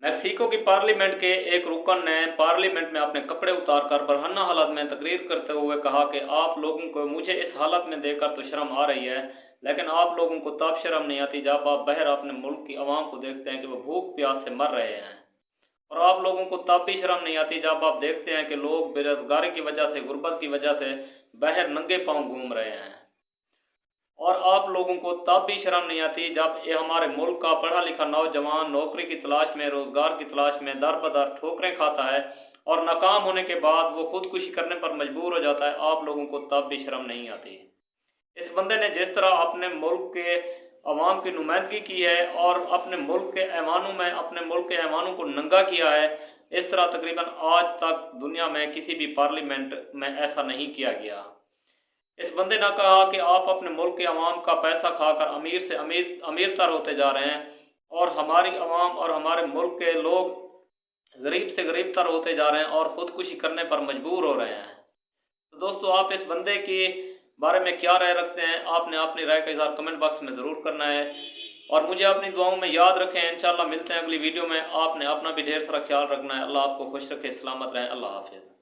Mexico की parliament के एक रुकन ने पार्लियामेंट में अपने कपड़े उतारकर बरहन्ना हालत में तकरीर करते हुए कहा कि आप लोगों को मुझे इस हालत में देखकर तो शर्म आ रही है, लेकिन आप लोगों को तब शर्म नहीं आती जब आप बाहर अपने मुल्क की आवाम को देखते हैं कि वो भूख प्यास से मर रहे हैं। और आप लोगों को तब भी शर्म नहीं आती जब आप देखते हैं कि लोग बेरोजगारी की वजह से, गुर्बत की वजह से बाहर नंगे पाँव घूम रहे हैं। और आप लोगों को तब भी शर्म नहीं आती जब ये हमारे मुल्क का पढ़ा लिखा नौजवान नौकरी की तलाश में, रोज़गार की तलाश में दर बदर ठोकरें खाता है और नाकाम होने के बाद वो खुदकुशी करने पर मजबूर हो जाता है। आप लोगों को तब भी शर्म नहीं आती। इस बंदे ने जिस तरह अपने मुल्क के अवाम की नुमाइंदगी की है और अपने मुल्क के ऐवानों को नंगा किया है, इस तरह तकरीबन आज तक दुनिया में किसी भी पार्लियामेंट में ऐसा नहीं किया गया। इस बंदे ने कहा कि आप अपने मुल्क के अवाम का पैसा खाकर अमीर से अमीर तर होते जा रहे हैं और हमारी अवाम और हमारे मुल्क के लोग गरीब से गरीब तर होते जा रहे हैं और खुदकुशी करने पर मजबूर हो रहे हैं। तो दोस्तों, आप इस बंदे के बारे में क्या राय रखते हैं? आपने अपनी राय का इज़हार कमेंट बॉक्स में ज़रूर करना है और मुझे अपनी दुआओं में याद रखें। इंशाल्लाह मिलते हैं अगली वीडियो में। आपने अपना भी ढेर सारा ख्याल रखना है। अल्लाह आपको खुश रखे, सलामत रहें। अल्लाह हाफिज़।